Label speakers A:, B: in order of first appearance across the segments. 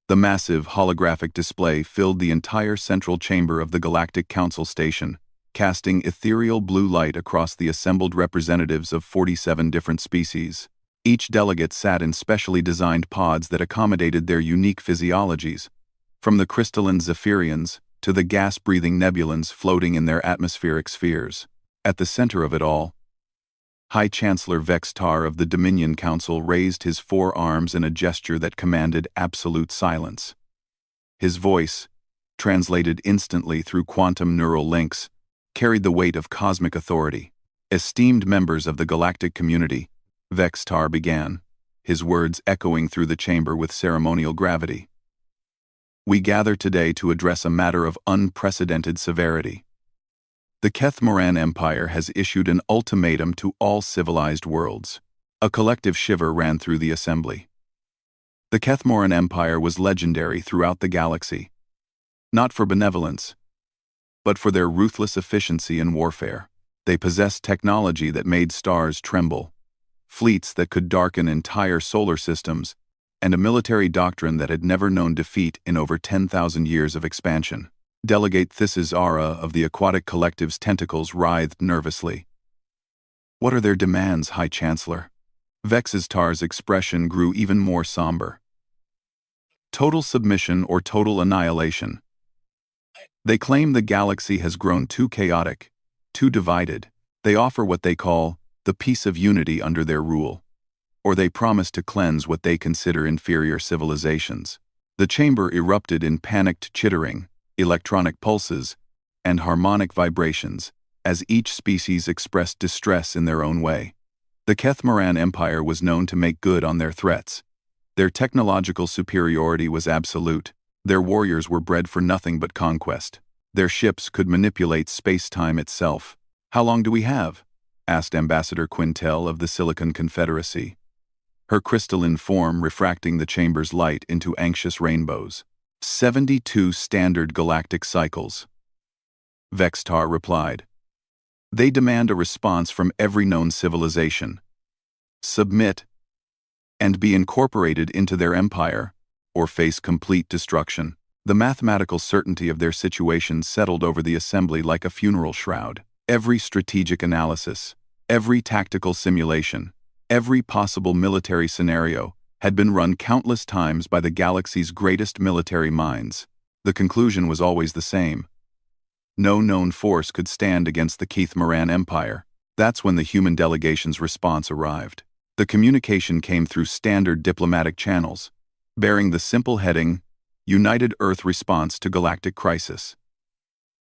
A: The massive holographic display filled the entire central chamber of the Galactic Council Station, casting ethereal blue light across the assembled representatives of 47 different species. Each delegate sat in specially designed pods that accommodated their unique physiologies, from the crystalline Zephyrians to the gas-breathing nebulans floating in their atmospheric spheres. At the center of it all, High Chancellor Vextar of the Dominion Council raised his forearms in a gesture that commanded absolute silence. His voice, translated instantly through quantum neural links, carried the weight of cosmic authority. Esteemed members of the galactic community, Vextar began, his words echoing through the chamber with ceremonial gravity. We gather today to address a matter of unprecedented severity. The Kethmoran Empire has issued an ultimatum to all civilized worlds. A collective shiver ran through the assembly. The Kethmoran Empire was legendary throughout the galaxy, not for benevolence, but for their ruthless efficiency in warfare. They possessed technology that made stars tremble, fleets that could darken entire solar systems, and a military doctrine that had never known defeat in over 10,000 years of expansion. Delegate Thysis Ara of the Aquatic Collective's tentacles writhed nervously. What are their demands, High Chancellor? Vexistar's expression grew even more somber. Total submission or total annihilation. They claim the galaxy has grown too chaotic, too divided. They offer what they call the peace of unity under their rule, or they promise to cleanse what they consider inferior civilizations. The chamber erupted in panicked chittering, electronic pulses, and harmonic vibrations, as each species expressed distress in their own way. The Kethmoran Empire was known to make good on their threats. Their technological superiority was absolute. Their warriors were bred for nothing but conquest. Their ships could manipulate space-time itself. How long do we have? Asked Ambassador Quintel of the Silicon Confederacy, her crystalline form refracting the chamber's light into anxious rainbows. 72 standard galactic cycles. Vextar replied. They demand a response from every known civilization. Submit and be incorporated into their empire, or face complete destruction. The mathematical certainty of their situation settled over the assembly like a funeral shroud. Every strategic analysis, every tactical simulation, every possible military scenario had been run countless times by the galaxy's greatest military minds. The conclusion was always the same. No known force could stand against the Kethmoran Empire. That's when the human delegation's response arrived. The communication came through standard diplomatic channels, bearing the simple heading, United Earth Response to Galactic Crisis.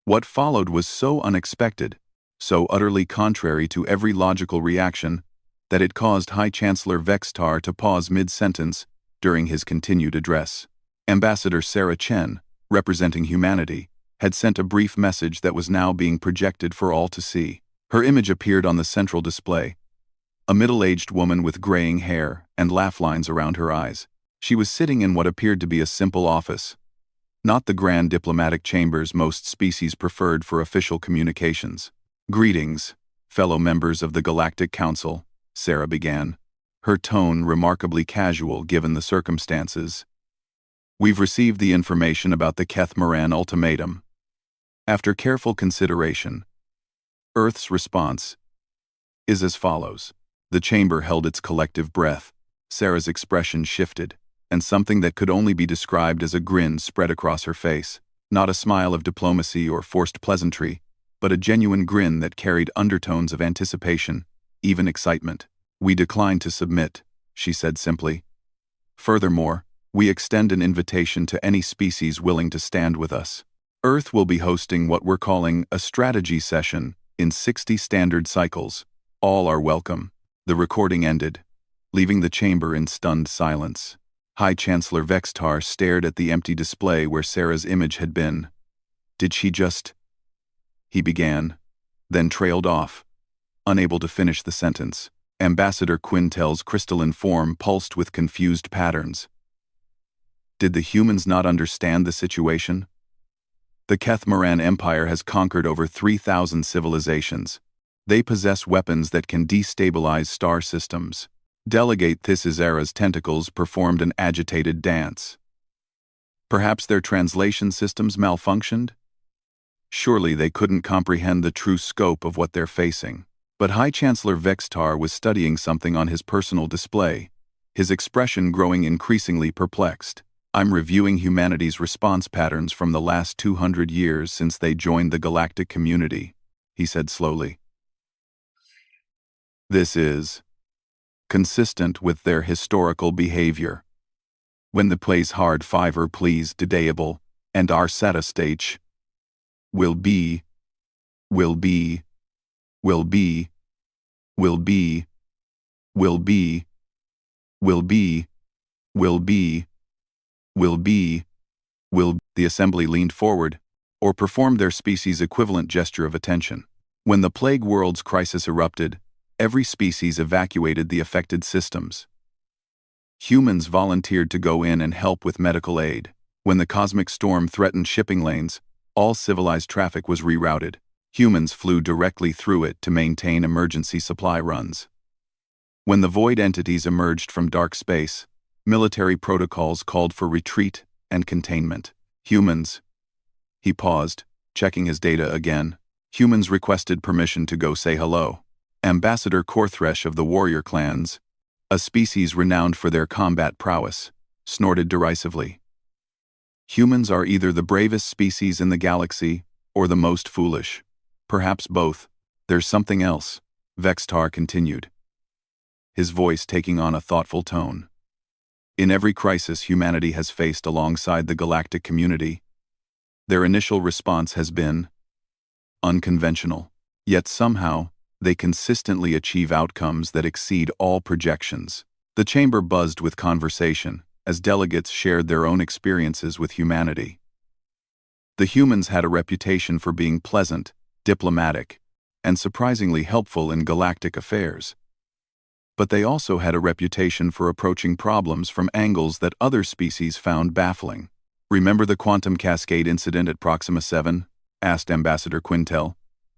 A: What followed was so unexpected, so utterly contrary to every logical reaction, that it caused High Chancellor Vextar to pause mid-sentence during his continued address. Ambassador Sarah Chen, representing humanity, had sent a brief message that was now being projected for all to see. Her image appeared on the central display, a middle-aged woman with graying hair and laugh lines around her eyes. She was sitting in what appeared to be a simple office, not the grand diplomatic chambers most species preferred for official communications. Greetings, fellow members of the Galactic Council, Sarah began, her tone remarkably casual given the circumstances. We've received the information about the Kethmoran ultimatum. After careful consideration, Earth's response is as follows. The chamber held its collective breath. Sarah's expression shifted, and something that could only be described as a grin spread across her face. Not a smile of diplomacy or forced pleasantry, but a genuine grin that carried undertones of anticipation, even excitement. We decline to submit, she said simply. Furthermore, we extend an invitation to any species willing to stand with us. Earth will be hosting what we're calling a strategy session in 60 standard cycles. All are welcome. The recording ended, leaving the chamber in stunned silence. High Chancellor Vextar stared at the empty display where Sarah's image had been. Did she just... He began, then trailed off, unable to finish the sentence. Ambassador Quintel's crystalline form pulsed with confused patterns. Did the humans not understand the situation? The Kethmoran Empire has conquered over 3,000 civilizations. They possess weapons that can destabilize star systems. Delegate Thysis Ara's tentacles performed an agitated dance. Perhaps their translation systems malfunctioned? Surely they couldn't comprehend the true scope of what they're facing. But High Chancellor Vextar was studying something on his personal display, his expression growing increasingly perplexed. I'm reviewing humanity's response patterns from the last 200 years since they joined the galactic community, he said slowly. This is consistent with their historical behavior. When the plays hard fiver please didayable, and our satistage will be, will be, will be, will be, will be, will be, will be, will be, will. The assembly leaned forward, or performed their species' equivalent gesture of attention. When the Plague World's crisis erupted, every species evacuated the affected systems. Humans volunteered to go in and help with medical aid. When the cosmic storm threatened shipping lanes, all civilized traffic was rerouted. Humans flew directly through it to maintain emergency supply runs. When the void entities emerged from dark space, military protocols called for retreat and containment. Humans. He paused, checking his data again. Humans requested permission to go say hello. Ambassador Korthresh of the warrior clans, a species renowned for their combat prowess, snorted derisively. Humans are either the bravest species in the galaxy, or the most foolish. Perhaps both. There's something else, Vextar continued, his voice taking on a thoughtful tone. In every crisis humanity has faced alongside the galactic community, their initial response has been unconventional. Yet somehow, they consistently achieve outcomes that exceed all projections. The chamber buzzed with conversation as delegates shared their own experiences with humanity. The humans had a reputation for being pleasant, diplomatic, and surprisingly helpful in galactic affairs. But they also had a reputation for approaching problems from angles that other species found baffling. Remember the quantum cascade incident at Proxima 7? Asked Ambassador Quintel.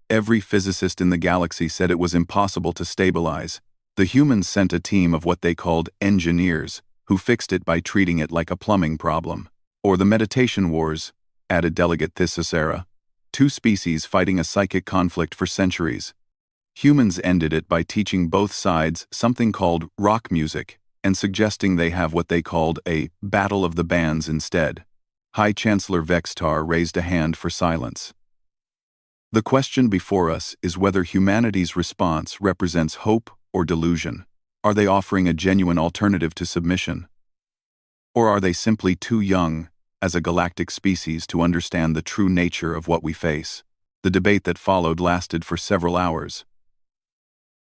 A: Every physicist in the galaxy said it was impossible to stabilize. The humans sent a team of what they called engineers, who fixed it by treating it like a plumbing problem. Or the meditation wars, added Delegate Thisacera. Two species fighting a psychic conflict for centuries. Humans ended it by teaching both sides something called rock music, and suggesting they have what they called a battle of the bands instead. High Chancellor Vextar raised a hand for silence. The question before us is whether humanity's response represents hope or delusion. Are they offering a genuine alternative to submission? Or are they simply too young, as a galactic species, to understand the true nature of what we face? The debate that followed lasted for several hours.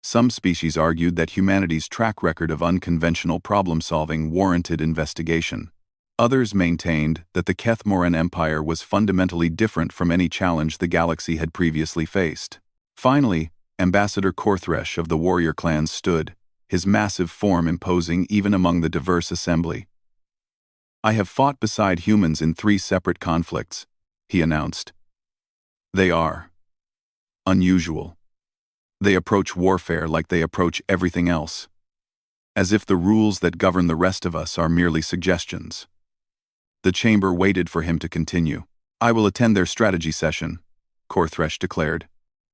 A: Some species argued that humanity's track record of unconventional problem-solving warranted investigation. Others maintained that the Kethmoran Empire was fundamentally different from any challenge the galaxy had previously faced. Finally, Ambassador Korthresh of the warrior clans stood, his massive form imposing even among the diverse assembly. I have fought beside humans in 3 separate conflicts, he announced. They are unusual. They approach warfare like they approach everything else, as if the rules that govern the rest of us are merely suggestions. The chamber waited for him to continue. I will attend their strategy session, Korthresh declared.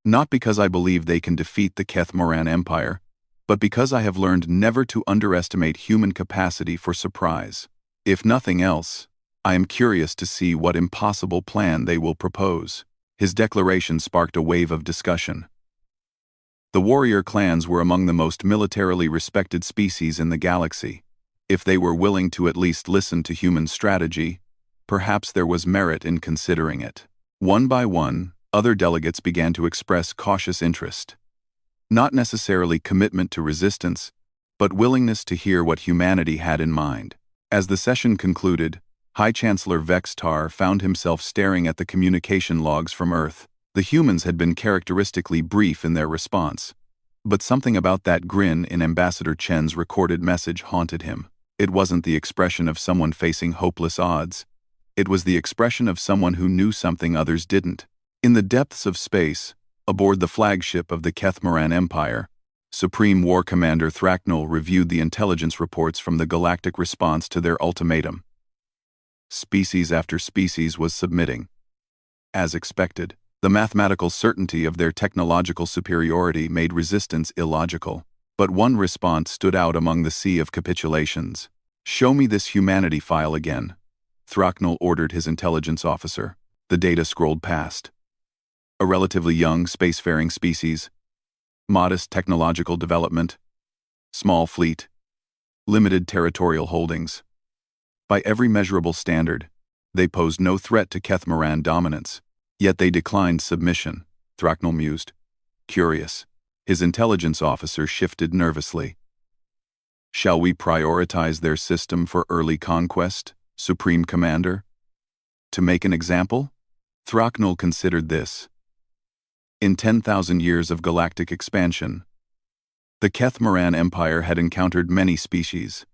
A: Not because I believe they can defeat the Kethmoran Empire, but because I have learned never to underestimate human capacity for surprise. If nothing else, I am curious to see what impossible plan they will propose. His declaration sparked a wave of discussion. The warrior clans were among the most militarily respected species in the galaxy. If they were willing to at least listen to human strategy, perhaps there was merit in considering it. One by one, other delegates began to express cautious interest. Not necessarily commitment to resistance, but willingness to hear what humanity had in mind. As the session concluded, High Chancellor Vextar found himself staring at the communication logs from Earth. The humans had been characteristically brief in their response, but something about that grin in Ambassador Chen's recorded message haunted him. It wasn't the expression of someone facing hopeless odds. It was the expression of someone who knew something others didn't. In the depths of space, aboard the flagship of the Kethmoran Empire, Supreme War Commander Thraknol reviewed the intelligence reports from the galactic response to their ultimatum. Species after species was submitting. As expected, the mathematical certainty of their technological superiority made resistance illogical. But one response stood out among the sea of capitulations. "Show me this humanity file again," Throcknell ordered his intelligence officer. The data scrolled past. A relatively young spacefaring species, modest technological development, small fleet, limited territorial holdings. By every measurable standard, they posed no threat to Kethmaran dominance. Yet they declined submission, Throcknell mused. Curious. His intelligence officer shifted nervously. "Shall we prioritize their system for early conquest, Supreme Commander? To make an example?" Throcknell considered this. In 10,000 years of galactic expansion, the Kethmaran Empire had encountered many species.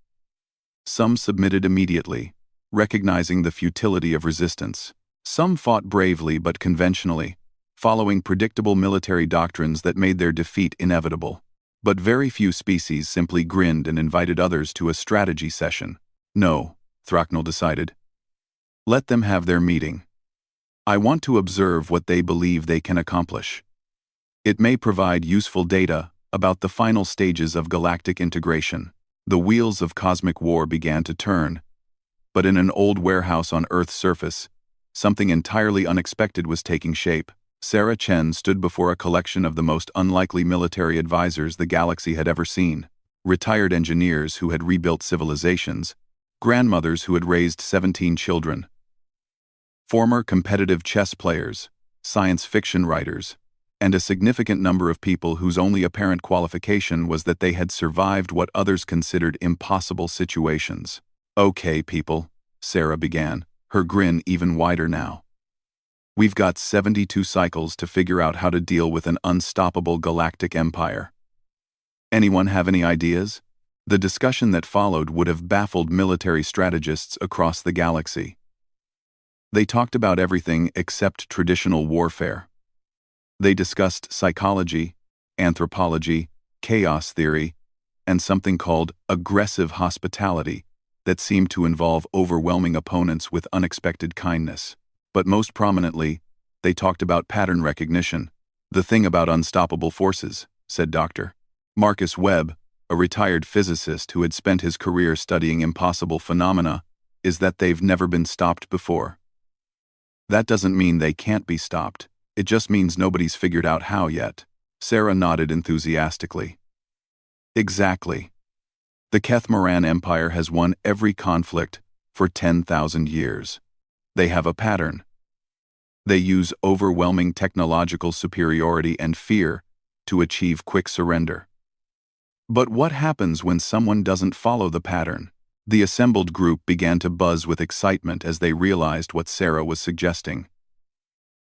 A: Some submitted immediately, recognizing the futility of resistance. Some fought bravely but conventionally, following predictable military doctrines that made their defeat inevitable. But very few species simply grinned and invited others to a strategy session. No, Throcknell decided. Let them have their meeting. I want to observe what they believe they can accomplish. It may provide useful data about the final stages of galactic integration. The wheels of cosmic war began to turn, but in an old warehouse on Earth's surface, something entirely unexpected was taking shape. Sarah Chen stood before a collection of the most unlikely military advisors the galaxy had ever seen. Retired engineers who had rebuilt civilizations, grandmothers who had raised 17 children, former competitive chess players, science fiction writers, and a significant number of people whose only apparent qualification was that they had survived what others considered impossible situations. "Okay, people," Sarah began, her grin even wider now. "We've got 72 cycles to figure out how to deal with an unstoppable galactic empire. Anyone have any ideas?" The discussion that followed would have baffled military strategists across the galaxy. They talked about everything except traditional warfare. They discussed psychology, anthropology, chaos theory, and something called aggressive hospitality that seemed to involve overwhelming opponents with unexpected kindness. But most prominently, they talked about pattern recognition. "The thing about unstoppable forces," said Dr. Marcus Webb, a retired physicist who had spent his career studying impossible phenomena, "is that they've never been stopped before. That doesn't mean they can't be stopped. It just means nobody's figured out how yet." Sarah nodded enthusiastically. "Exactly. The Kethmaran Empire has won every conflict for 10,000 years. They have a pattern. They use overwhelming technological superiority and fear to achieve quick surrender. But what happens when someone doesn't follow the pattern?" The assembled group began to buzz with excitement as they realized what Sarah was suggesting.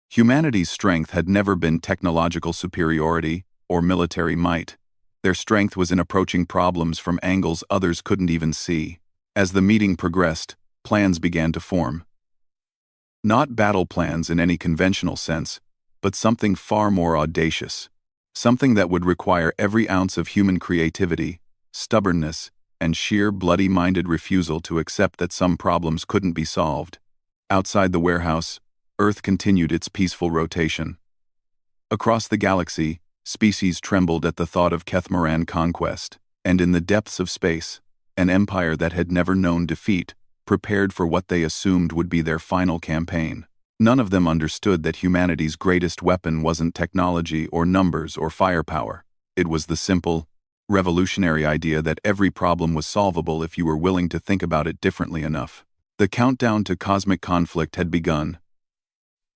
A: Humanity's strength had never been technological superiority or military might. Their strength was in approaching problems from angles others couldn't even see. As the meeting progressed, plans began to form. Not battle plans in any conventional sense, but something far more audacious. Something that would require every ounce of human creativity, stubbornness, and sheer bloody-minded refusal to accept that some problems couldn't be solved. Outside the warehouse, Earth continued its peaceful rotation. Across the galaxy, species trembled at the thought of Kethmaran conquest, and in the depths of space, an empire that had never known defeat prepared for what they assumed would be their final campaign. None of them understood that humanity's greatest weapon wasn't technology or numbers or firepower. It was the simple, revolutionary idea that every problem was solvable if you were willing to think about it differently enough. The countdown to cosmic conflict had begun.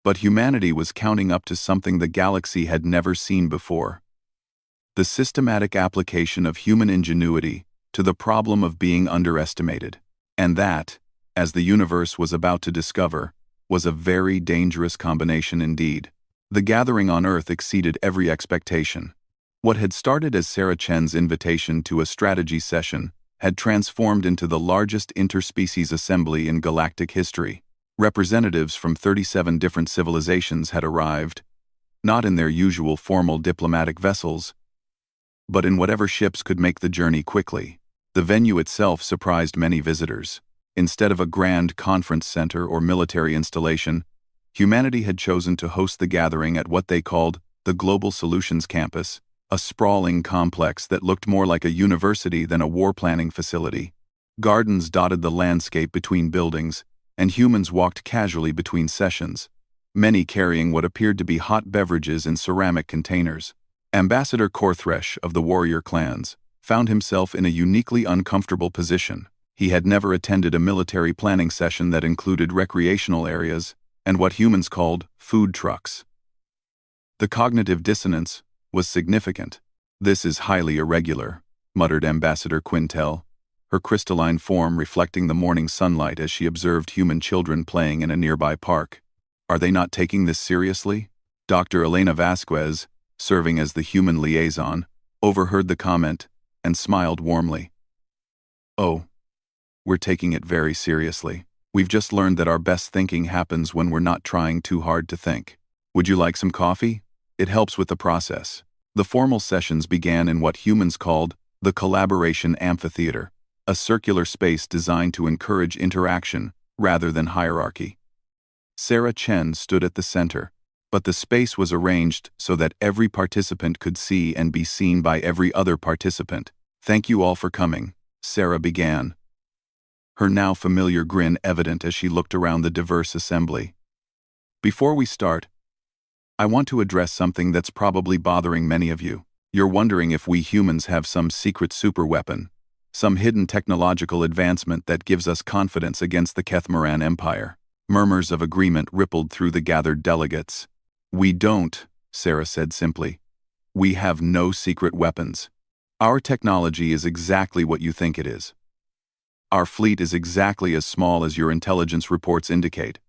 A: But humanity was counting up to something the galaxy had never seen before. The systematic application of human ingenuity to the problem of being underestimated. And that, as the universe was about to discover, was a very dangerous combination indeed. The gathering on Earth exceeded every expectation. What had started as Sarah Chen's invitation to a strategy session had transformed into the largest interspecies assembly in galactic history. Representatives from 37 different civilizations had arrived, not in their usual formal diplomatic vessels, but in whatever ships could make the journey quickly. The venue itself surprised many visitors. Instead of a grand conference center or military installation, humanity had chosen to host the gathering at what they called the Global Solutions Campus, a sprawling complex that looked more like a university than a war-planning facility. Gardens dotted the landscape between buildings, and humans walked casually between sessions, many carrying what appeared to be hot beverages in ceramic containers. Ambassador Korthresh of the warrior clans found himself in a uniquely uncomfortable position. He had never attended a military planning session that included recreational areas and what humans called food trucks. The cognitive dissonance was significant. "This is highly irregular," muttered Ambassador Quintel, her crystalline form reflecting the morning sunlight as she observed human children playing in a nearby park. "Are they not taking this seriously?" Dr. Elena Vasquez, serving as the human liaison, overheard the comment and smiled warmly. "Oh, we're taking it very seriously. We've just learned that our best thinking happens when we're not trying too hard to think. Would you like some coffee? It helps with the process." The formal sessions began in what humans called the Collaboration Amphitheater, a circular space designed to encourage interaction rather than hierarchy. Sarah Chen stood at the center, but the space was arranged so that every participant could see and be seen by every other participant. "Thank you all for coming," Sarah began, her now familiar grin evident as she looked around the diverse assembly. "Before we start, I want to address something that's probably bothering many of you. You're wondering if we humans have some secret superweapon, some hidden technological advancement that gives us confidence against the Kethmaran Empire." Murmurs of agreement rippled through the gathered delegates. "We don't," Sarah said simply. "We have no secret weapons. Our technology is exactly what you think it is. Our fleet is exactly as small as your intelligence reports indicate.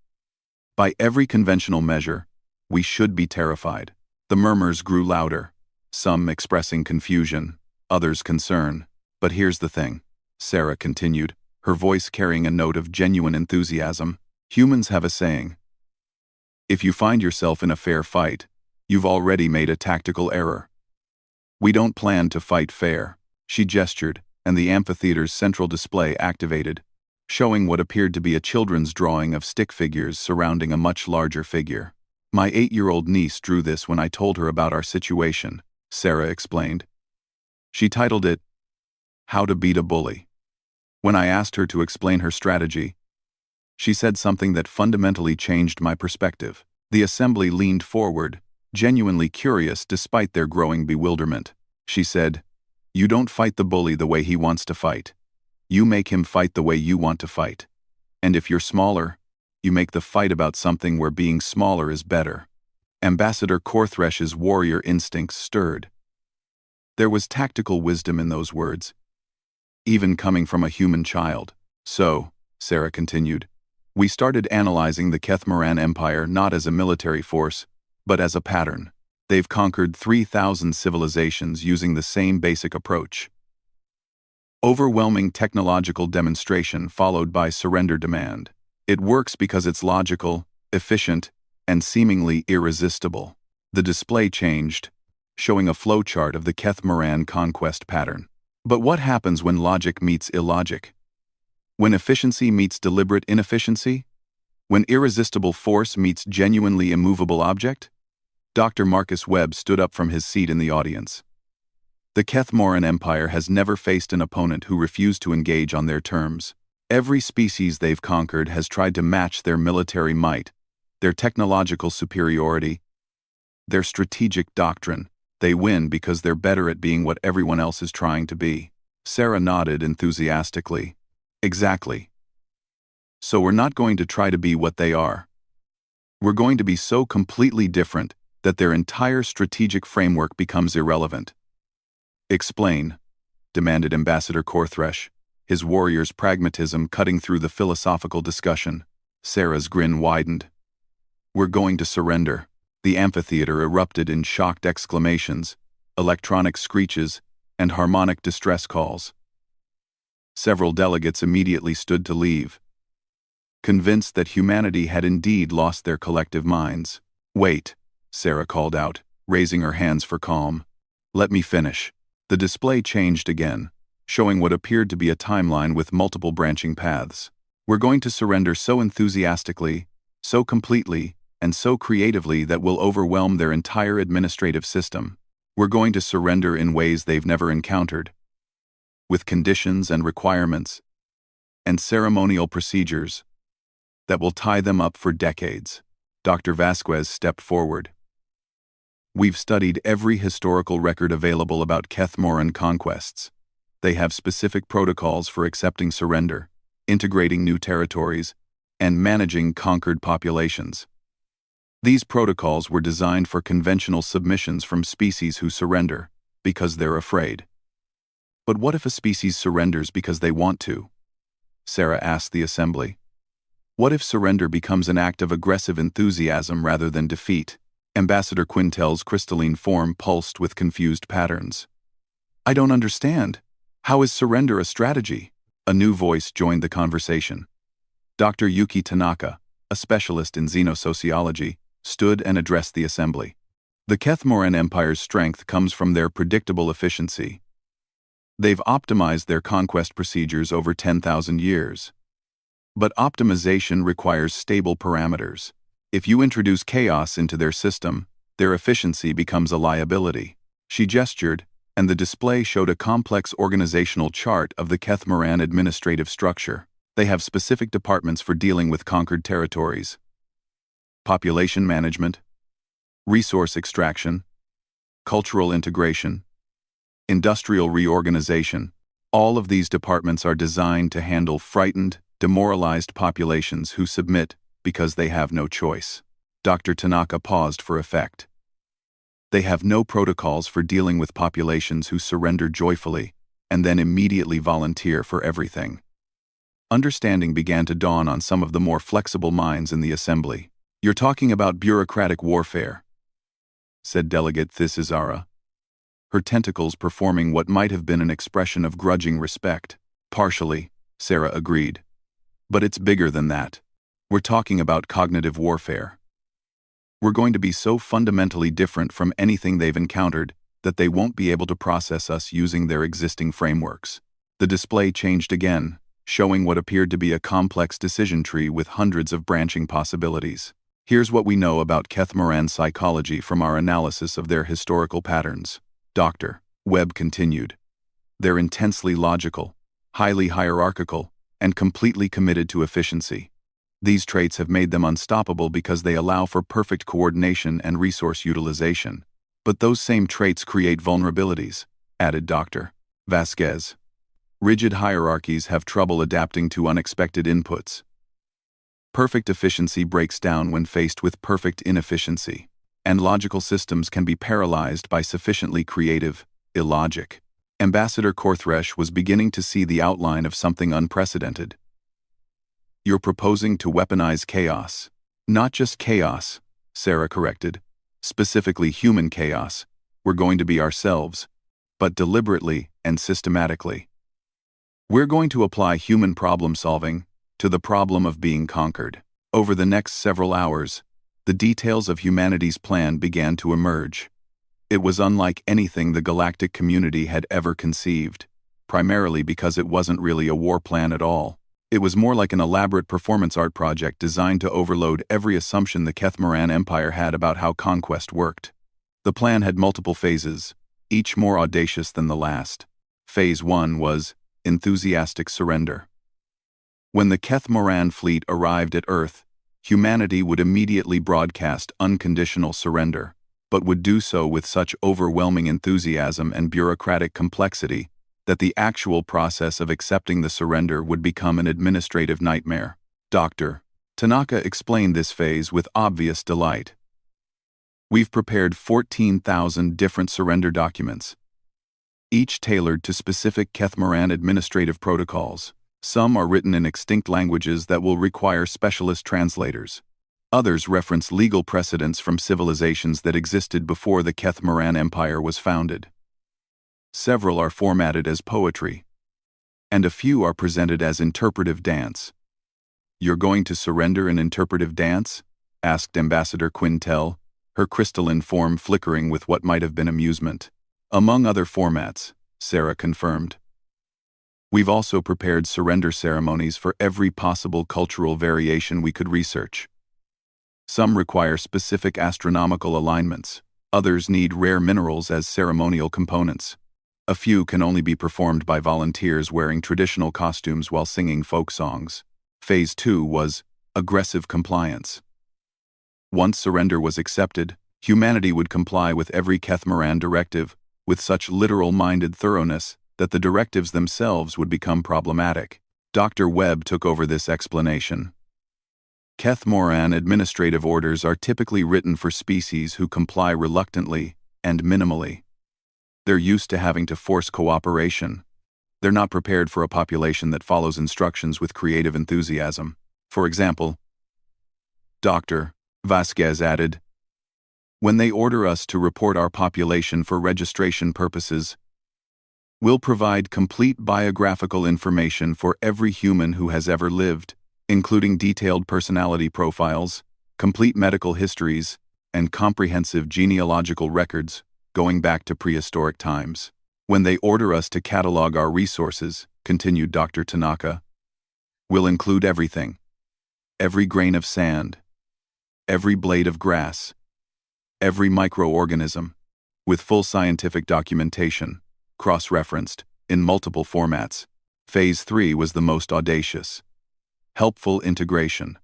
A: By every conventional measure, we should be terrified." The murmurs grew louder, some expressing confusion, others concern. "But here's the thing," Sarah continued, her voice carrying a note of genuine enthusiasm. "Humans have a saying. If you find yourself in a fair fight, you've already made a tactical error. We don't plan to fight fair." She gestured, and the amphitheater's central display activated, showing what appeared to be a children's drawing of stick figures surrounding a much larger figure. "My 8-year-old niece drew this when I told her about our situation," Sarah explained. "She titled it, 'How to Beat a Bully.' When I asked her to explain her strategy, she said something that fundamentally changed my perspective." The assembly leaned forward, genuinely curious despite their growing bewilderment. She said, "You don't fight the bully the way he wants to fight. You make him fight the way you want to fight. And if you're smaller, you make the fight about something where being smaller is better." Ambassador Korthresh's warrior instincts stirred. There was tactical wisdom in those words, even coming from a human child. "So," Sarah continued, "we started analyzing the Kethmaran Empire not as a military force, but as a pattern. They've conquered 3,000 civilizations using the same basic approach. Overwhelming technological demonstration followed by surrender demand. It works because it's logical, efficient, and seemingly irresistible." The display changed, showing a flowchart of the Kethmaran conquest pattern. But what happens when logic meets illogic? When efficiency meets deliberate inefficiency? When irresistible force meets genuinely immovable object? Dr. Marcus Webb stood up from his seat in the audience. "The Kethmaran Empire has never faced an opponent who refused to engage on their terms. Every species they've conquered has tried to match their military might, their technological superiority, their strategic doctrine. They win because they're better at being what everyone else is trying to be." Sarah nodded enthusiastically. "Exactly. So we're not going to try to be what they are. We're going to be so completely different that their entire strategic framework becomes irrelevant." "Explain," demanded Ambassador Korthresh, his warrior's pragmatism cutting through the philosophical discussion. Sarah's grin widened. "We're going to surrender." The amphitheater erupted in shocked exclamations, electronic screeches, and harmonic distress calls. Several delegates immediately stood to leave, convinced that humanity had indeed lost their collective minds. "Wait," Sarah called out, raising her hands for calm. "Let me finish." The display changed again, showing what appeared to be a timeline with multiple branching paths. We're going to surrender so enthusiastically, so completely, and so creatively that we'll overwhelm their entire administrative system. We're going to surrender in ways they've never encountered, with conditions and requirements, and ceremonial procedures that will tie them up for decades. Dr. Vasquez stepped forward. We've studied every historical record available about Kethmoran conquests. They have specific protocols for accepting surrender, integrating new territories, and managing conquered populations. These protocols were designed for conventional submissions from species who surrender because they're afraid. But what if a species surrenders because they want to? Sarah asked the assembly. What if surrender becomes an act of aggressive enthusiasm rather than defeat? Ambassador Quintel's crystalline form pulsed with confused patterns. I don't understand. How is surrender a strategy? A new voice joined the conversation. Dr. Yuki Tanaka, a specialist in xenosociology, stood and addressed the assembly. The Kethmoran Empire's strength comes from their predictable efficiency. They've optimized their conquest procedures over 10,000 years. But optimization requires stable parameters. If you introduce chaos into their system, their efficiency becomes a liability. She gestured, and the display showed a complex organizational chart of the Kethmoran administrative structure. They have specific departments for dealing with conquered territories: population management, resource extraction, cultural integration, industrial reorganization. All of these departments are designed to handle frightened, demoralized populations who submit because they have no choice. Dr. Tanaka paused for effect. They have no protocols for dealing with populations who surrender joyfully and then immediately volunteer for everything. Understanding began to dawn on some of the more flexible minds in the assembly. You're talking about bureaucratic warfare, said Delegate Thisizara, her tentacles performing what might have been an expression of grudging respect. Partially, Sarah agreed. But it's bigger than that. We're talking about cognitive warfare. We're going to be so fundamentally different from anything they've encountered that they won't be able to process us using their existing frameworks. The display changed again, showing what appeared to be a complex decision tree with hundreds of branching possibilities. Here's what we know about Kethmoran psychology from our analysis of their historical patterns. Dr. Webb continued. They're intensely logical, highly hierarchical, and completely committed to efficiency. These traits have made them unstoppable because they allow for perfect coordination and resource utilization. But those same traits create vulnerabilities, added Dr. Vasquez. Rigid hierarchies have trouble adapting to unexpected inputs. Perfect efficiency breaks down when faced with perfect inefficiency, and logical systems can be paralyzed by sufficiently creative illogic. Ambassador Korthresh was beginning to see the outline of something unprecedented. You're proposing to weaponize chaos. Not just chaos, Sarah corrected. Specifically human chaos. We're going to be ourselves, but deliberately and systematically. We're going to apply human problem solving to the problem of being conquered. Over the next several hours, the details of humanity's plan began to emerge. It was unlike anything the galactic community had ever conceived, primarily because it wasn't really a war plan at all. It was more like an elaborate performance art project designed to overload every assumption the Kethmoran Empire had about how conquest worked. The plan had multiple phases, each more audacious than the last. Phase 1 was enthusiastic surrender. When the Kethmoran fleet arrived at Earth, humanity would immediately broadcast unconditional surrender, but would do so with such overwhelming enthusiasm and bureaucratic complexity that the actual process of accepting the surrender would become an administrative nightmare. Dr. Tanaka explained this phase with obvious delight. We've prepared 14,000 different surrender documents, each tailored to specific Kethmoran administrative protocols. Some are written in extinct languages that will require specialist translators. Others reference legal precedents from civilizations that existed before the Kethmoran Empire was founded. Several are formatted as poetry, and a few are presented as interpretive dance. You're going to surrender an interpretive dance? Asked Ambassador Quintel, her crystalline form flickering with what might have been amusement. Among other formats, Sarah confirmed. We've also prepared surrender ceremonies for every possible cultural variation we could research. Some require specific astronomical alignments. Others need rare minerals as ceremonial components. A few can only be performed by volunteers wearing traditional costumes while singing folk songs. Phase 2 was aggressive compliance. Once surrender was accepted, humanity would comply with every Kethmaran directive with such literal-minded thoroughness that the directives themselves would become problematic. Dr. Webb took over this explanation. Kethmoran administrative orders are typically written for species who comply reluctantly and minimally. They're used to having to force cooperation. They're not prepared for a population that follows instructions with creative enthusiasm. For example, Dr. Vasquez added, when they order us to report our population for registration purposes, we'll provide complete biographical information for every human who has ever lived, including detailed personality profiles, complete medical histories, and comprehensive genealogical records going back to prehistoric times. When they order us to catalog our resources, continued Dr. Tanaka, we'll include everything. Every grain of sand, every blade of grass, every microorganism, with full scientific documentation, cross-referenced, in multiple formats. Phase 3 was the most audacious. Helpful integration.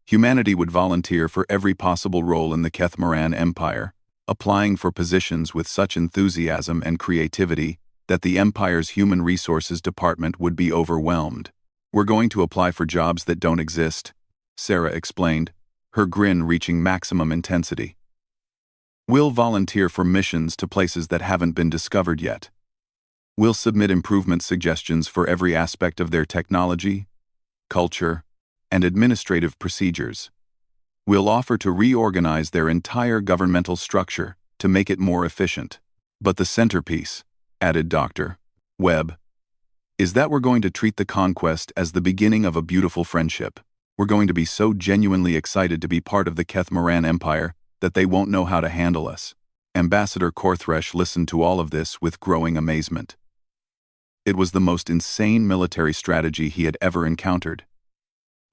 A: Humanity would volunteer for every possible role in the Kethmaran Empire, applying for positions with such enthusiasm and creativity that the Empire's Human Resources Department would be overwhelmed. We're going to apply for jobs that don't exist, Sarah explained, her grin reaching maximum intensity. We'll volunteer for missions to places that haven't been discovered yet. We'll submit improvement suggestions for every aspect of their technology, culture, and administrative procedures. We'll offer to reorganize their entire governmental structure to make it more efficient. But the centerpiece, added Dr. Webb, is that we're going to treat the conquest as the beginning of a beautiful friendship. We're going to be so genuinely excited to be part of the Kethmaran Empire that they won't know how to handle us. Ambassador Korthresh listened to all of this with growing amazement. It was the most insane military strategy he had ever encountered.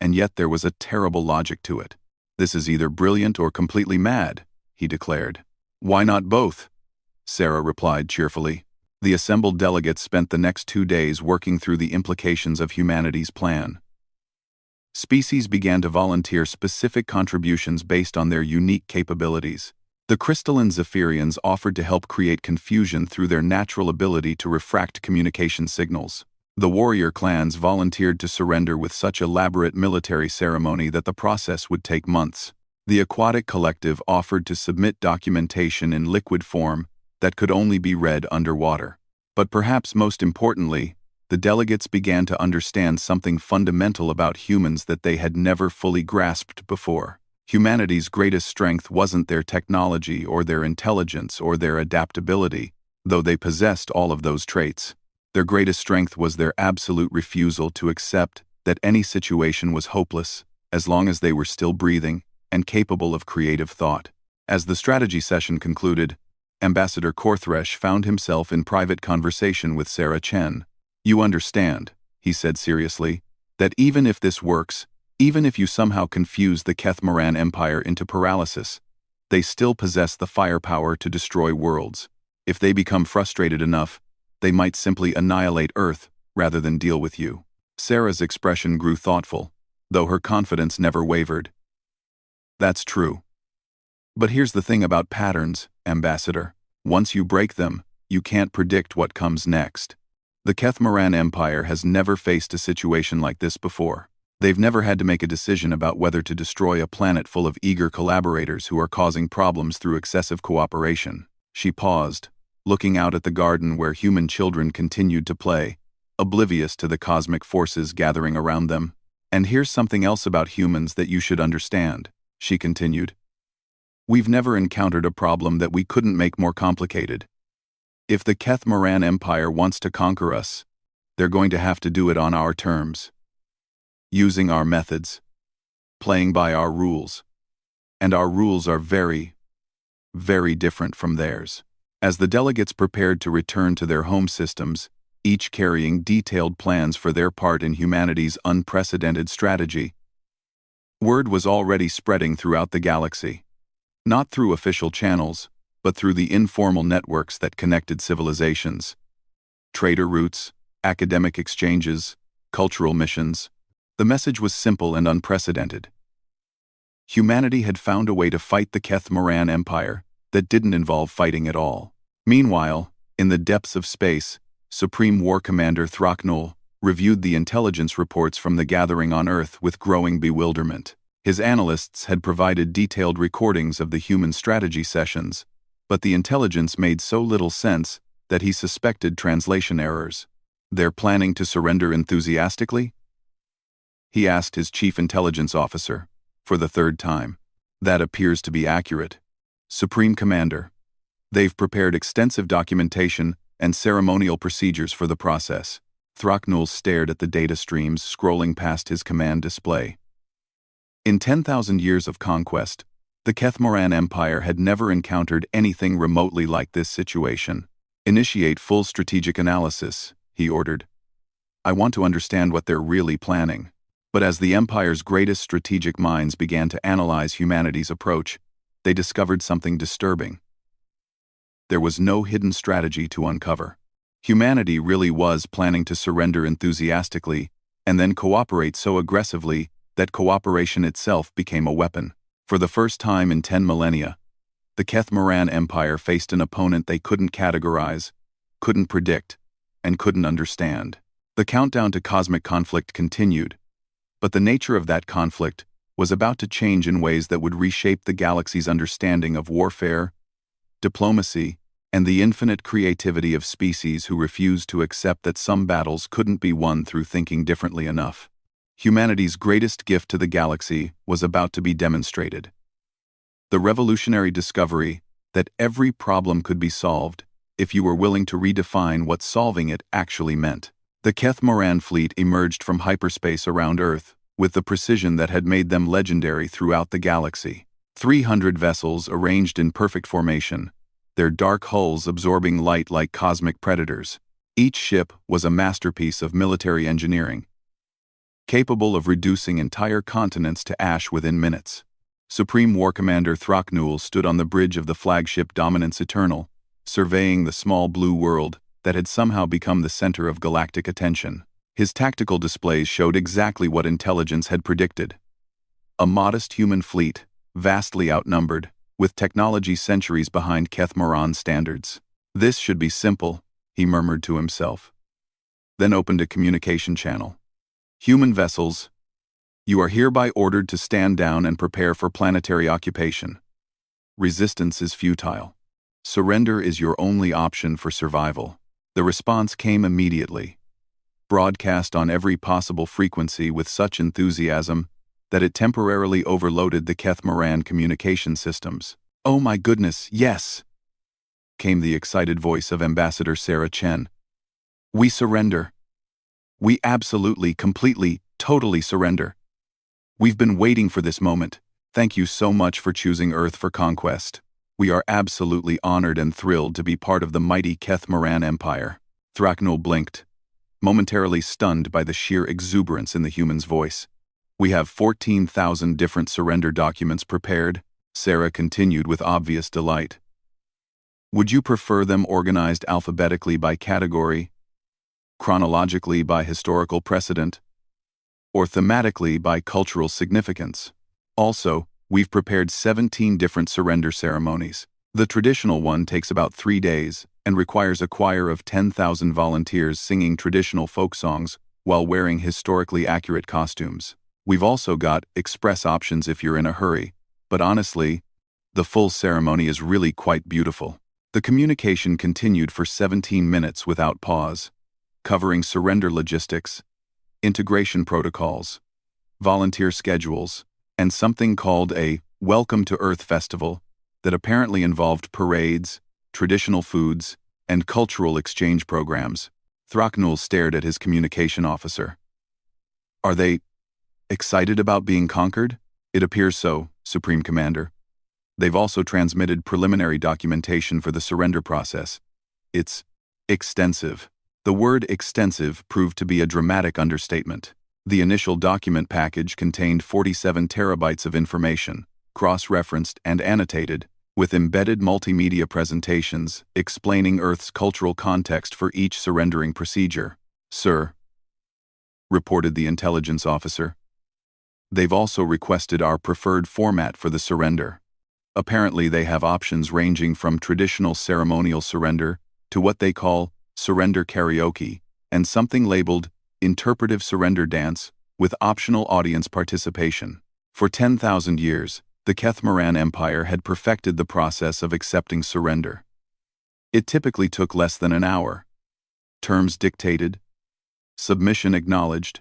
A: And yet there was a terrible logic to it. This is either brilliant or completely mad, he declared. Why not both? Sarah replied cheerfully. The assembled delegates spent the next 2 days working through the implications of humanity's plan. Species began to volunteer specific contributions based on their unique capabilities. The crystalline Zephyrians offered to help create confusion through their natural ability to refract communication signals. The warrior clans volunteered to surrender with such elaborate military ceremony that the process would take months. The aquatic collective offered to submit documentation in liquid form that could only be read underwater. But perhaps most importantly, the delegates began to understand something fundamental about humans that they had never fully grasped before. Humanity's greatest strength wasn't their technology or their intelligence or their adaptability, though they possessed all of those traits. Their greatest strength was their absolute refusal to accept that any situation was hopeless, as long as they were still breathing and capable of creative thought. As the strategy session concluded, Ambassador Korthresh found himself in private conversation with Sarah Chen. You understand, he said seriously, that even if this works, even if you somehow confuse the Kethmaran Empire into paralysis, they still possess the firepower to destroy worlds. If they become frustrated enough, they might simply annihilate Earth rather than deal with you. Sarah's expression grew thoughtful, though her confidence never wavered. That's true. But here's the thing about patterns, Ambassador. Once you break them, you can't predict what comes next. The Kethmaran Empire has never faced a situation like this before. They've never had to make a decision about whether to destroy a planet full of eager collaborators who are causing problems through excessive cooperation. She paused, looking out at the garden where human children continued to play, oblivious to the cosmic forces gathering around them. And here's something else about humans that you should understand, she continued. We've never encountered a problem that we couldn't make more complicated. If the Kethmaran Empire wants to conquer us, they're going to have to do it on our terms, using our methods, playing by our rules. And our rules are very, very different from theirs. As the delegates prepared to return to their home systems, each carrying detailed plans for their part in humanity's unprecedented strategy. Word was already spreading throughout the galaxy, not through official channels, but through the informal networks that connected civilizations. Trader routes, academic exchanges, cultural missions. The message was simple and unprecedented. Humanity had found a way to fight the Keth Moran Empire that didn't involve fighting at all. Meanwhile, in the depths of space, Supreme War Commander Throcknull reviewed the intelligence reports from the gathering on Earth with growing bewilderment. His analysts had provided detailed recordings of the human strategy sessions, but the intelligence made so little sense that he suspected translation errors. They're planning to surrender enthusiastically? He asked his chief intelligence officer, for the third time. That appears to be accurate. Supreme Commander. They've prepared extensive documentation and ceremonial procedures for the process. Throcknull stared at the data streams scrolling past his command display. In 10,000 years of conquest, the Keth Moran Empire had never encountered anything remotely like this situation. Initiate full strategic analysis, he ordered. I want to understand what they're really planning. But as the Empire's greatest strategic minds began to analyze humanity's approach, they discovered something disturbing. There was no hidden strategy to uncover. Humanity really was planning to surrender enthusiastically and then cooperate so aggressively that cooperation itself became a weapon. For the first time in 10 millennia, the Keth Moran Empire faced an opponent they couldn't categorize, couldn't predict, and couldn't understand. The countdown to cosmic conflict continued, but the nature of that conflict was about to change in ways that would reshape the galaxy's understanding of warfare, diplomacy, and the infinite creativity of species who refused to accept that some battles couldn't be won through thinking differently enough. Humanity's greatest gift to the galaxy was about to be demonstrated. The revolutionary discovery that every problem could be solved if you were willing to redefine what solving it actually meant. The Keth Moran fleet emerged from hyperspace around Earth with the precision that had made them legendary throughout the galaxy. 300 vessels arranged in perfect formation, their dark hulls absorbing light like cosmic predators. Each ship was a masterpiece of military engineering, capable of reducing entire continents to ash within minutes. Supreme War Commander Throcknull stood on the bridge of the flagship Dominance Eternal, surveying the small blue world that had somehow become the center of galactic attention. His tactical displays showed exactly what intelligence had predicted. A modest human fleet, vastly outnumbered, with technology centuries behind Keth Moran standards. This should be simple, he murmured to himself. Then opened a communication channel. Human vessels, you are hereby ordered to stand down and prepare for planetary occupation. Resistance is futile. Surrender is your only option for survival. The response came immediately, broadcast on every possible frequency with such enthusiasm that it temporarily overloaded the Keth Moran communication systems. Oh my goodness, yes! Came the excited voice of Ambassador Sarah Chen. We surrender. We absolutely, completely, totally surrender. We've been waiting for this moment. Thank you so much for choosing Earth for conquest. We are absolutely honored and thrilled to be part of the mighty Keth Moran Empire. Throcknull blinked, momentarily stunned by the sheer exuberance in the human's voice. We have 14,000 different surrender documents prepared, Sarah continued with obvious delight. Would you prefer them organized alphabetically by category, chronologically by historical precedent, or thematically by cultural significance? Also, we've prepared 17 different surrender ceremonies. The traditional one takes about 3 days and requires a choir of 10,000 volunteers singing traditional folk songs while wearing historically accurate costumes. We've also got express options if you're in a hurry, but honestly, the full ceremony is really quite beautiful. The communication continued for 17 minutes without pause, covering surrender logistics, integration protocols, volunteer schedules, and something called a Welcome to Earth festival that apparently involved parades, traditional foods, and cultural exchange programs. Throcknull stared at his communication officer. Are they excited about being conquered? It appears so, Supreme Commander. They've also transmitted preliminary documentation for the surrender process. It's extensive. The word extensive proved to be a dramatic understatement. The initial document package contained 47 terabytes of information, cross-referenced and annotated, with embedded multimedia presentations explaining Earth's cultural context for each surrendering procedure. "Sir," reported the intelligence officer, "they've also requested our preferred format for the surrender. Apparently they have options ranging from traditional ceremonial surrender to what they call surrender karaoke, and something labeled interpretive surrender dance with optional audience participation." For 10,000 years, the Kethmaran Empire had perfected the process of accepting surrender. It typically took less than an hour. Terms dictated, submission acknowledged,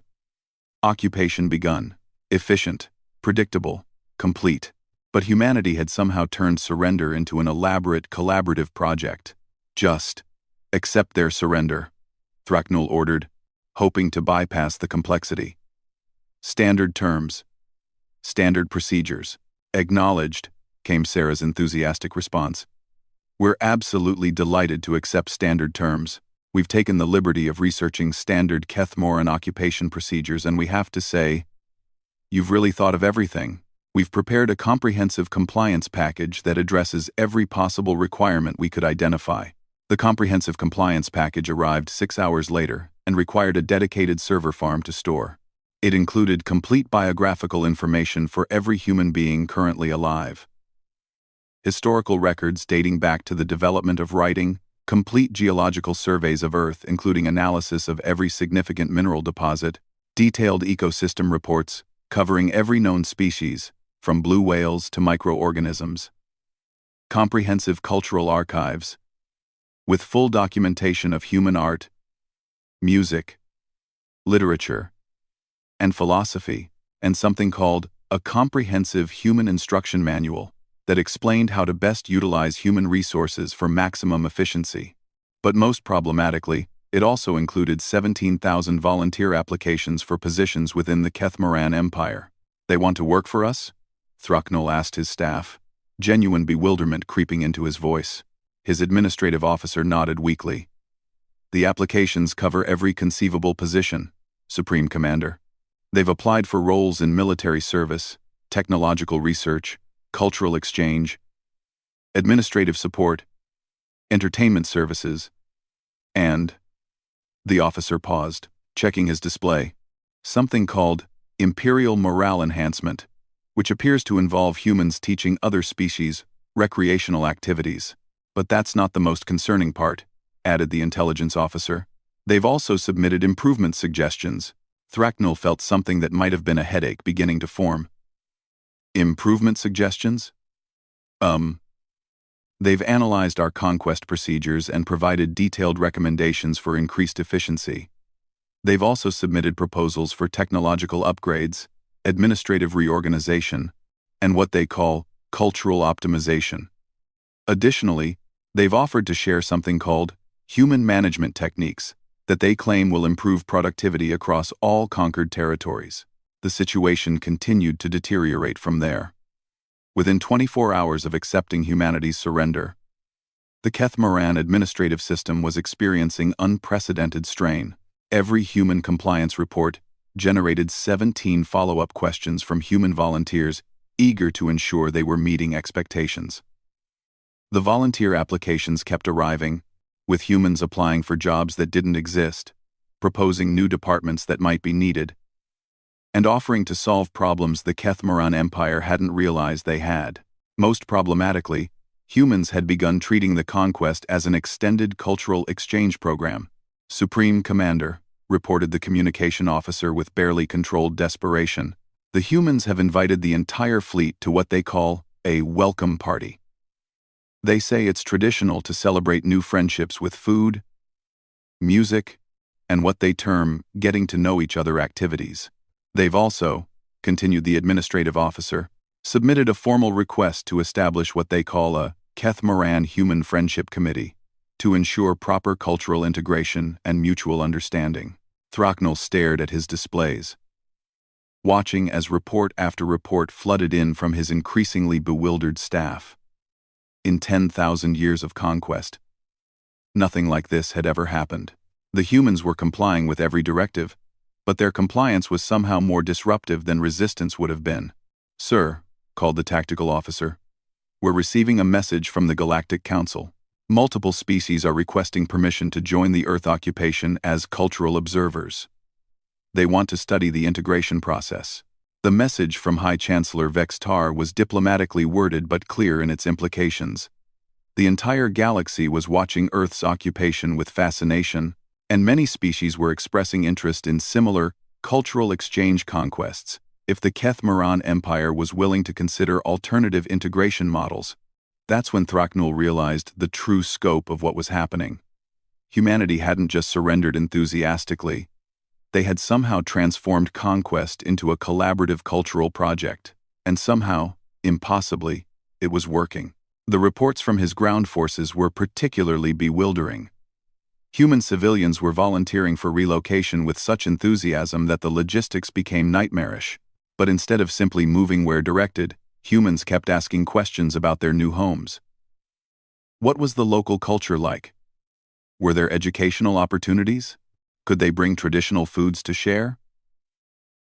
A: occupation begun. Efficient, predictable, complete. But humanity had somehow turned surrender into an elaborate collaborative project. "Just accept their surrender," Thraknul ordered, hoping to bypass the complexity. "Standard terms. Standard procedures." "Acknowledged," came Sarah's enthusiastic response. "We're absolutely delighted to accept standard terms. We've taken the liberty of researching standard Kethmoran occupation procedures, and we have to say, you've really thought of everything. We've prepared a comprehensive compliance package that addresses every possible requirement we could identify." The comprehensive compliance package arrived 6 hours later and required a dedicated server farm to store. It included complete biographical information for every human being currently alive, historical records dating back to the development of writing, complete geological surveys of Earth including analysis of every significant mineral deposit, detailed ecosystem reports covering every known species, from blue whales to microorganisms, comprehensive cultural archives, with full documentation of human art, music, literature, and philosophy, and something called a comprehensive human instruction manual that explained how to best utilize human resources for maximum efficiency. But most problematically, it also included 17,000 volunteer applications for positions within the Kethmaran Empire. "They want to work for us?" Thraknul asked his staff, genuine bewilderment creeping into his voice. His administrative officer nodded weakly. "The applications cover every conceivable position, Supreme Commander. They've applied for roles in military service, technological research, cultural exchange, administrative support, entertainment services, and..." The officer paused, checking his display. "Something called Imperial Morale Enhancement, which appears to involve humans teaching other species recreational activities. But that's not the most concerning part," added the intelligence officer. "They've also submitted improvement suggestions." Thraknul felt something that might have been a headache beginning to form. "Improvement suggestions?" They've analyzed our conquest procedures and provided detailed recommendations for increased efficiency. They've also submitted proposals for technological upgrades, administrative reorganization, and what they call cultural optimization. Additionally, they've offered to share something called human management techniques that they claim will improve productivity across all conquered territories. The situation continued to deteriorate from there. Within 24 hours of accepting humanity's surrender, the Kethmaran administrative system was experiencing unprecedented strain. Every human compliance report generated 17 follow-up questions from human volunteers eager to ensure they were meeting expectations. The volunteer applications kept arriving, with humans applying for jobs that didn't exist, proposing new departments that might be needed, and offering to solve problems the Kethmaran Empire hadn't realized they had. Most problematically, humans had begun treating the conquest as an extended cultural exchange program. "Supreme Commander," reported the communication officer with barely controlled desperation, "the humans have invited the entire fleet to what they call a welcome party. They say it's traditional to celebrate new friendships with food, music, and what they term getting to know each other activities. They've also," continued the administrative officer, "submitted a formal request to establish what they call a Kethmaran Human Friendship Committee to ensure proper cultural integration and mutual understanding." Thraknul stared at his displays, watching as report after report flooded in from his increasingly bewildered staff. In 10,000 years of conquest, nothing like this had ever happened. The humans were complying with every directive, but their compliance was somehow more disruptive than resistance would have been. "Sir," called the tactical officer, "we're receiving a message from the Galactic Council. Multiple species are requesting permission to join the Earth occupation as cultural observers. They want to study the integration process." The message from High Chancellor Vextar was diplomatically worded but clear in its implications. The entire galaxy was watching Earth's occupation with fascination, and many species were expressing interest in similar cultural exchange conquests if the Kethmaran Empire was willing to consider alternative integration models. That's when Thraknul realized the true scope of what was happening. Humanity hadn't just surrendered enthusiastically. They had somehow transformed conquest into a collaborative cultural project, and somehow, impossibly, it was working. The reports from his ground forces were particularly bewildering. Human civilians were volunteering for relocation with such enthusiasm that the logistics became nightmarish. But instead of simply moving where directed, humans kept asking questions about their new homes. What was the local culture like? Were there educational opportunities? Could they bring traditional foods to share?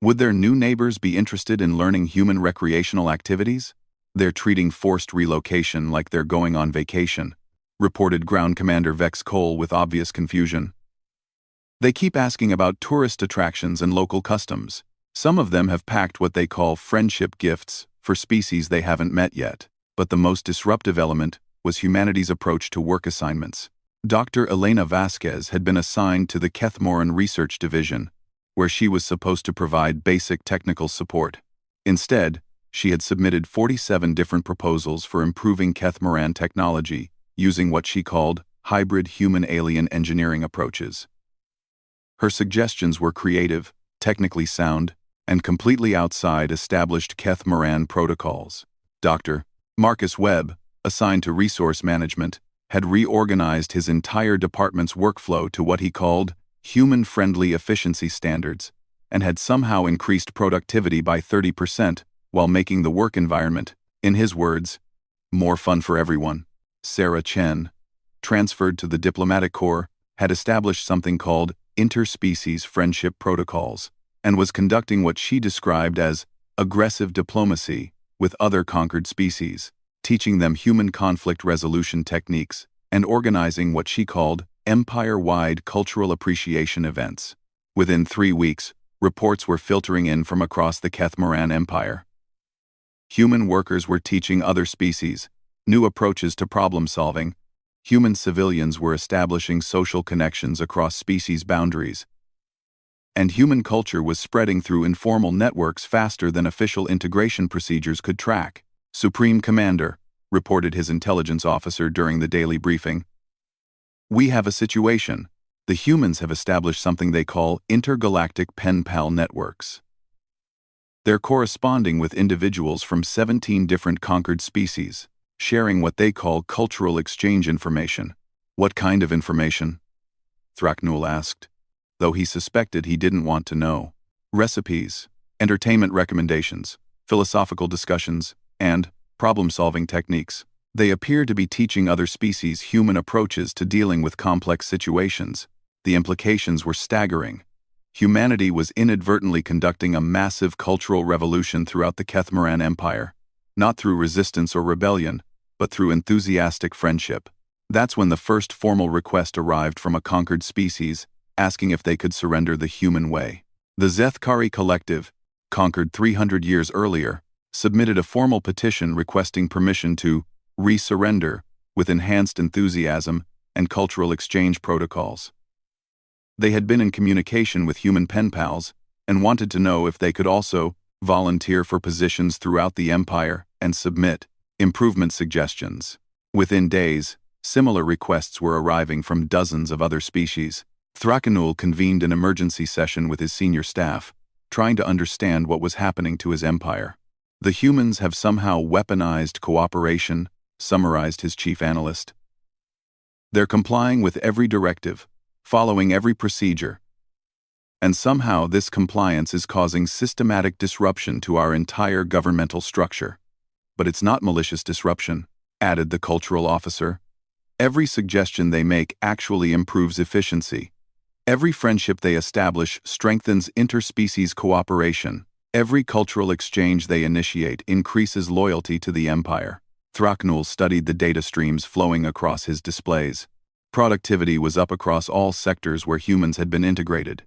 A: Would their new neighbors be interested in learning human recreational activities? "They're treating forced relocation like they're going on vacation," reported Ground Commander Vex Cole with obvious confusion. "They keep asking about tourist attractions and local customs. Some of them have packed what they call friendship gifts for species they haven't met yet. But the most disruptive element was humanity's approach to work assignments. Dr. Elena Vasquez had been assigned to the Kethmoran Research Division, where she was supposed to provide basic technical support. Instead, she had submitted 47 different proposals for improving Kethmoran technology using what she called hybrid human-alien engineering approaches. Her suggestions were creative, technically sound, and completely outside established Kethmoran protocols. Dr. Marcus Webb, assigned to resource management, had reorganized his entire department's workflow to what he called human-friendly efficiency standards, and had somehow increased productivity by 30% while making the work environment, in his words, more fun for everyone. Sarah Chen, transferred to the diplomatic corps, had established something called interspecies friendship protocols, and was conducting what she described as aggressive diplomacy with other conquered species, teaching them human conflict resolution techniques, and organizing what she called empire-wide cultural appreciation events. Within 3 weeks, reports were filtering in from across the Kethmoran Empire. Human workers were teaching other species new approaches to problem-solving. Human civilians were establishing social connections across species boundaries. And human culture was spreading through informal networks faster than official integration procedures could track. "Supreme Commander," reported his intelligence officer during the daily briefing, "we have a situation. The humans have established something they call intergalactic pen pal networks. They're corresponding with individuals from 17 different conquered species, sharing what they call cultural exchange information." "What kind of information?" Thraknul asked, though he suspected he didn't want to know. "Recipes, entertainment recommendations, philosophical discussions, and problem-solving techniques. They appear to be teaching other species human approaches to dealing with complex situations." The implications were staggering. Humanity was inadvertently conducting a massive cultural revolution throughout the Kethmoran Empire, not through resistance or rebellion, but through enthusiastic friendship. That's when the first formal request arrived from a conquered species, asking if they could surrender the human way. The Zethkari Collective, conquered 300 years earlier, submitted a formal petition requesting permission to re-surrender with enhanced enthusiasm and cultural exchange protocols. They had been in communication with human pen pals and wanted to know if they could also volunteer for positions throughout the Empire and submit improvement suggestions. Within days, similar requests were arriving from dozens of other species. Thraknul convened an emergency session with his senior staff, trying to understand what was happening to his empire. "The humans have somehow weaponized cooperation," summarized his chief analyst. "They're complying with every directive, following every procedure. And somehow this compliance is causing systematic disruption to our entire governmental structure. But it's not malicious disruption," added the cultural officer. "Every suggestion they make actually improves efficiency. Every friendship they establish strengthens interspecies cooperation. Every cultural exchange they initiate increases loyalty to the empire. Thraknul studied the data streams flowing across his displays. Productivity was up across all sectors where humans had been integrated.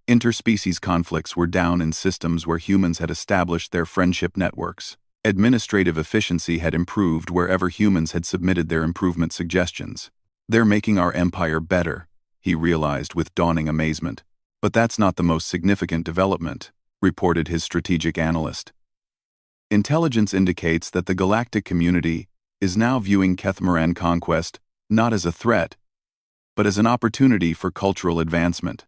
A: Interspecies conflicts were down in systems where humans had established their friendship networks. Administrative efficiency had improved wherever humans had submitted their improvement suggestions. They're making our empire better, he realized with dawning amazement. But that's not the most significant development, reported his strategic analyst. Intelligence indicates that the galactic community is now viewing Kethmaran conquest not as a threat, but as an opportunity for cultural advancement.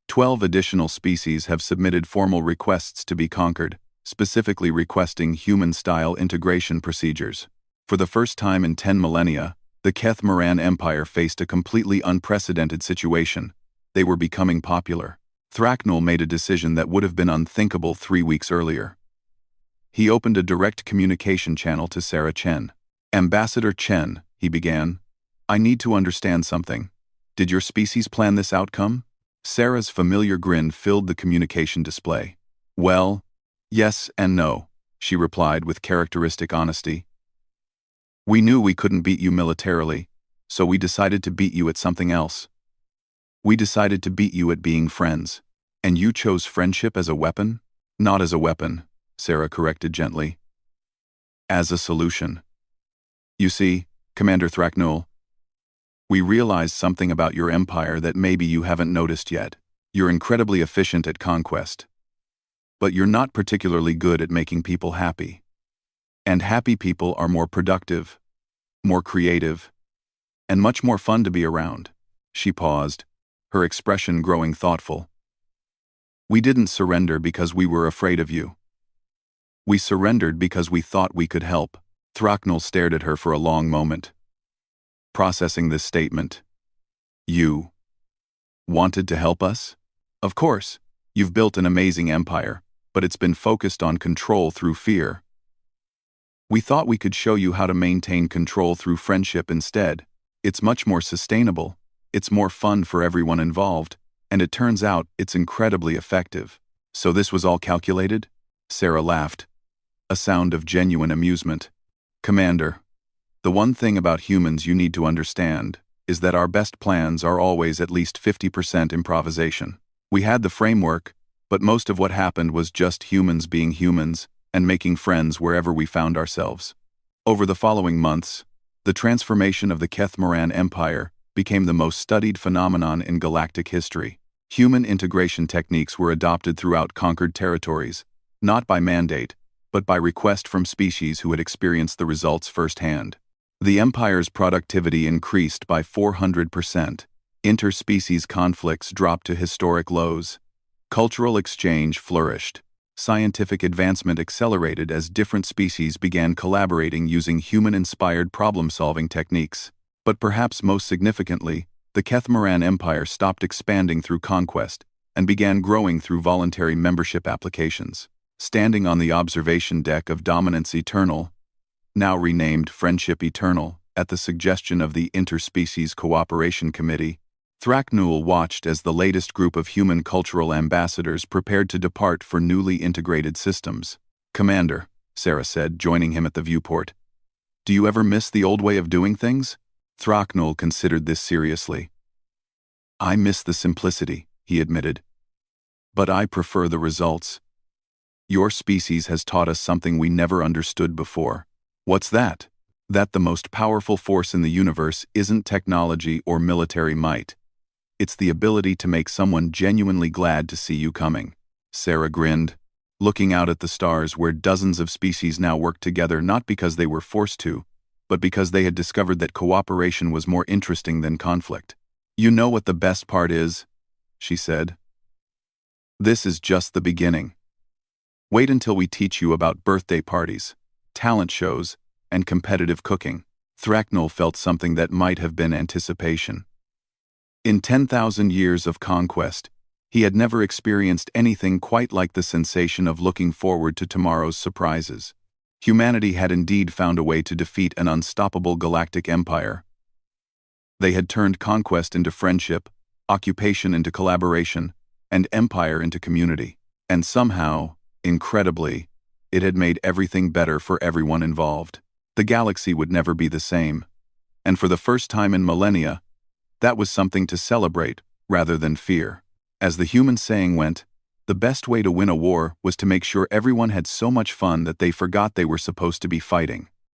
A: 12 additional species have submitted formal requests to be conquered, specifically requesting human-style integration procedures. For the first time in 10 millennia, the Kethmaran Empire faced a completely unprecedented situation. They were becoming popular. Thraknul made a decision that would have been unthinkable 3 weeks earlier. He opened a direct communication channel to Sarah Chen. "Ambassador Chen," he began, "I need to understand something. Did your species plan this outcome?" Sarah's familiar grin filled the communication display. "Well, yes and no," she replied with characteristic honesty. "We knew we couldn't beat you militarily, so we decided to beat you at something else. We decided to beat you at being friends. And you chose friendship as a weapon?" "Not as a weapon," Sarah corrected gently. "As a solution. You see, Commander Thraknul, we realized something about your empire that maybe you haven't noticed yet. You're incredibly efficient at conquest. But you're not particularly good at making people happy. And happy people are more productive, more creative, and much more fun to be around." She paused, her expression growing thoughtful. "We didn't surrender because we were afraid of you. We surrendered because we thought we could help." Thraknul stared at her for a long moment, processing this statement. "You wanted to help us? Of course, you've built an amazing empire, but it's been focused on control through fear. We thought we could show you how to maintain control through friendship instead. It's much more sustainable, it's more fun for everyone involved, and it turns out it's incredibly effective." "So this was all calculated?" Sarah laughed, a sound of genuine amusement. "Commander, the one thing about humans you need to understand is that our best plans are always at least 50% improvisation. We had the framework, but most of what happened was just humans being humans and making friends wherever we found ourselves. Over the following months, the transformation of the Kethmaran Empire became the most studied phenomenon in galactic history. Human integration techniques were adopted throughout conquered territories, not by mandate, but by request from species who had experienced the results firsthand. The Empire's productivity increased by 400%. Interspecies conflicts dropped to historic lows. Cultural exchange flourished. Scientific advancement accelerated as different species began collaborating using human-inspired problem-solving techniques. But perhaps most significantly, the Kethmaran Empire stopped expanding through conquest and began growing through voluntary membership applications. Standing on the observation deck of Dominance Eternal, now renamed Friendship Eternal, at the suggestion of the Interspecies Cooperation Committee, Thraknul watched as the latest group of human cultural ambassadors prepared to depart for newly integrated systems. "Commander," Sarah said, joining him at the viewport, "do you ever miss the old way of doing things?" Thraknul considered this seriously. "I miss the simplicity," he admitted. "But I prefer the results. Your species has taught us something we never understood before." "What's that?" "That the most powerful force in the universe isn't technology or military might. It's the ability to make someone genuinely glad to see you coming." Sarah grinned, looking out at the stars where dozens of species now worked together not because they were forced to, but because they had discovered that cooperation was more interesting than conflict. "You know what the best part is?" she said. "This is just the beginning. Wait until we teach you about birthday parties, talent shows, and competitive cooking." Thraknul felt something that might have been anticipation. In 10,000 years of conquest, he had never experienced anything quite like the sensation of looking forward to tomorrow's surprises. Humanity had indeed found a way to defeat an unstoppable galactic empire. They had turned conquest into friendship, occupation into collaboration, and empire into community. And somehow, incredibly, it had made everything better for everyone involved. The galaxy would never be the same. And for the first time in millennia, that was something to celebrate rather than fear. As the human saying went, the best way to win a war was to make sure everyone had so much fun that they forgot they were supposed to be fighting.